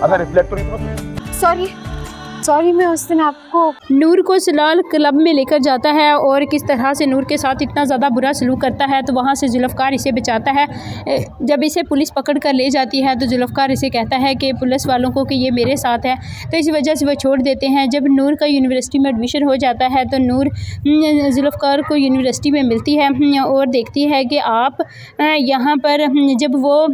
अगर रिफ्लेक्ट तो नहीं। सॉरी मैं उस दिन आपको। नूर को सलाल क्लब में लेकर जाता है और किस तरह से नूर के साथ इतना ज़्यादा बुरा सलूक करता है, तो वहाँ से जुल्फ़कार इसे बचाता है। जब इसे पुलिस पकड़ कर ले जाती है तो जुल्फ़कार इसे कहता है कि पुलिस वालों को कि ये मेरे साथ है, तो इस वजह से वो छोड़ देते हैं। जब नूर का यूनिवर्सिटी में एडमिशन हो जाता है तो नूर जुल्फ़कार को यूनिवर्सिटी में मिलती है और देखती है कि आप यहाँ पर, जब वो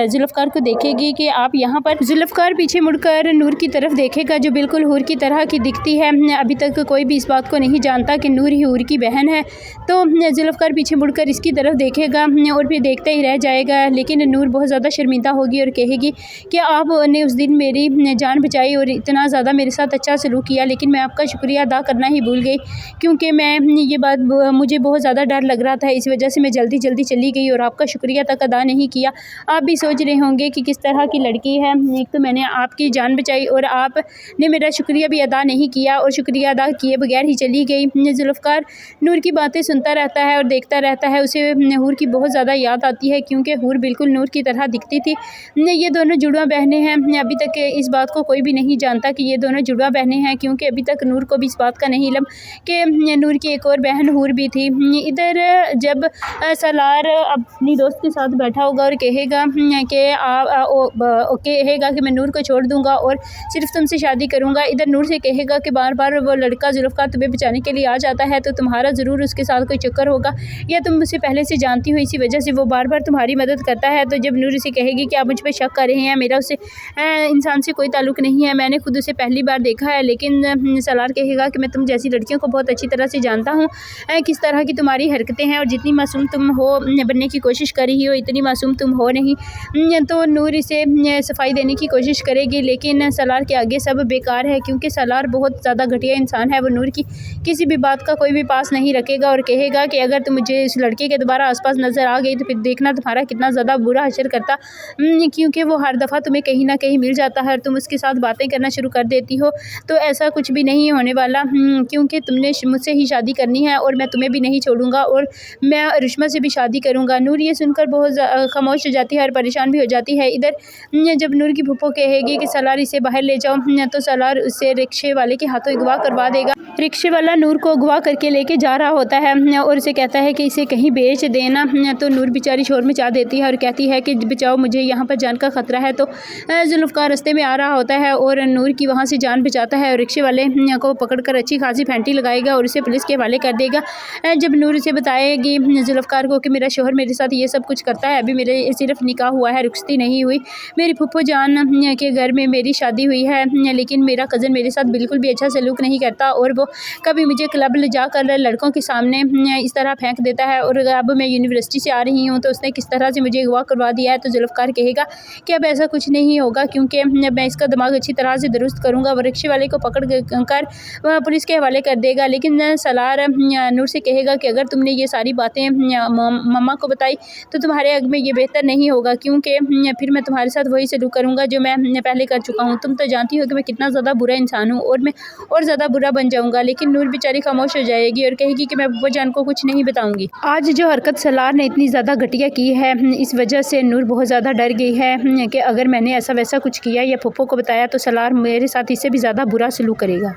जुल्फ़कार को देखेगी कि आप यहाँ पर, जुल्फ़कार पीछे मुड़कर नूर की तरफ देखेगा जो बिल्कुल हूर की तरह की दिखती है। अभी तक कोई भी इस बात को नहीं जानता कि नूर ही हूर की बहन है, तो जुल्फ़कार पीछे मुड़कर इसकी तरफ देखेगा और फिर देखता ही रह जाएगा। लेकिन नूर बहुत ज़्यादा शर्मिंदा होगी और कहेगी कि आपने उस दिन मेरी जान बचाई और इतना ज़्यादा मेरे साथ अच्छा सलूक किया, लेकिन मैं आपका शुक्रिया अदा करना ही भूल गई, क्योंकि मैं ये बात, मुझे बहुत ज़्यादा डर लग रहा था, इस वजह से मैं जल्दी जल्दी चली गई और आपका शुक्रिया तक अदा नहीं किया। आप भी सोच रहे होंगे कि किस तरह की लड़की है, एक तो मैंने आपकी जान बचाई और आपने मेरा शुक्रिया भी अदा नहीं किया और शुक्रिया अदा किए बगैर ही चली गई। जुल्फ़कार नूर की बातें सुनता रहता है और देखता रहता है। उसे हूर की बहुत ज़्यादा याद आती है, क्योंकि हूर बिल्कुल नूर की तरह दिखती थी। ये दोनों जुड़वा बहनें हैं। अभी तक इस बात को कोई भी नहीं जानता कि ये दोनों जुड़वा बहनें हैं, क्योंकि अभी तक नूर को भी इस बात का नहीं इल्म कि नूर की एक और बहन हूर भी थी। इधर जब सलार अपनी दोस्त के साथ बैठा होगा और कहेगा कि मैं नूर को छोड़ दूँगा और सिर्फ तुमसे शादी करूँगा, इधर नूर से कहेगा कि बार बार वो लड़का जुल्फ़कार तुम्हें बचाने के लिए आ जाता है, तो तुम्हारा ज़रूर उसके साथ कोई चक्कर होगा या तुम उसे पहले से जानती हो, इसी वजह से वो बार बार तुम्हारी मदद करता है। तो जब नूर से कहेगी कि आप मुझ पर शक कर रहे हैं, मेरा उससे इंसान से कोई ताल्लुक़ नहीं है, मैंने खुद उसे पहली बार देखा है, लेकिन सलार कहेगा कि मैं तुम जैसी लड़कियों को बहुत अच्छी तरह से जानता हूँ, किस तरह की तुम्हारी हरकतें हैं और जितनी मासूम तुम हो बनने की कोशिश कर रही हो, इतनी मासूम तुम हो नहीं। तो नूर इसे सफाई देने की कोशिश करेगी, लेकिन सलार के आगे सब बेकार है, क्योंकि सलार बहुत ज़्यादा घटिया इंसान है। वो नूर की किसी भी बात का कोई भी पास नहीं रखेगा और कहेगा कि अगर तुम मुझे इस लड़के के दोबारा आसपास नज़र आ गई तो फिर देखना तुम्हारा कितना ज़्यादा बुरा हशर करता, क्योंकि वो हर दफ़ा तुम्हें कहीं ना कहीं मिल जाता है और तुम उसके साथ बातें करना शुरू कर देती हो। तो ऐसा कुछ भी नहीं होने वाला, क्योंकि तुमने मुझसे ही शादी करनी है और मैं तुम्हें भी नहीं छोड़ूंगा और मैं रुश्मा से भी शादी करूँगा। नूर ये सुनकर बहुत खामोश हो जाती है और परेशान भी हो जाती है। इधर जब नूर की फूफो कहेगी कि सलार इसे बाहर ले जाओ, तो सलार उसे रिक्शे वाले के हाथों अगवा करवा देगा। रिक्शे वाला नूर को अगवा करके लेके जा रहा होता है और उसे कहता है कि इसे कहीं बेच देना। तो नूर बेचारी शोर मचा देती है और कहती है कि बचाओ, मुझे यहाँ पर जान का ख़तरा है। तो जुल्फ़कार रास्ते में आ रहा होता है और नूर की वहाँ से जान बचाता है और रिक्शे वाले को पकड़कर अच्छी खासी फेंटी लगाएगा और उसे पुलिस के हवाले कर देगा। जब नूर उसे बताएगी जुल्फ़कार को कि मेरा शोहर मेरे साथ ये सब कुछ करता है, अभी मेरे सिर्फ निकाह हुआ है, रुखसती नहीं हुई, मेरी फूफो जान के घर में मेरी शादी हुई है, लेकिन मेरा कज़न मेरे साथ बिल्कुल भी अच्छा सलूक नहीं करता और वो कभी मुझे क्लब ले जाकर लड़कों के सामने इस तरह फेंक देता है और अब मैं यूनिवर्सिटी से आ रही हूँ तो उसने किस तरह से मुझे अगवा करवा दिया है। तो जुल्फ़कार कहेगा कि अब ऐसा कुछ नहीं होगा, क्योंकि मैं इसका दिमाग अच्छी तरह से दुरुस्त करूँगा। वो रिक्शे वाले को पकड़ कर पुलिस के हवाले कर देगा। लेकिन सलार नूर से कहेगा कि अगर तुमने ये सारी बातें मम्मा को बताई तो तुम्हारे हक़ में ये बेहतर नहीं होगा, क्योंकि फिर मैं तुम्हारे साथ वही सलूक करूँगा जो मैं पहले कर चुका हूँ। तुम तो जानती हो कि मैं कितना ज़्यादा बुरा इंसान हूँ और मैं और ज़्यादा बुरा बन जाऊँगा। लेकिन नूर बेचारी खामोश हो जाएगी और कहेगी कि मैं बुआ जान को कुछ नहीं बताऊँगी। आज जो हरकत सलार ने इतनी ज़्यादा घटिया की है, इस वजह से नूर बहुत ज़्यादा डर गई है कि अगर मैंने ऐसा वैसा कुछ किया या फूफो को बताया तो सलार मेरे साथ इससे भी ज़्यादा बुरा सलूक करेगा।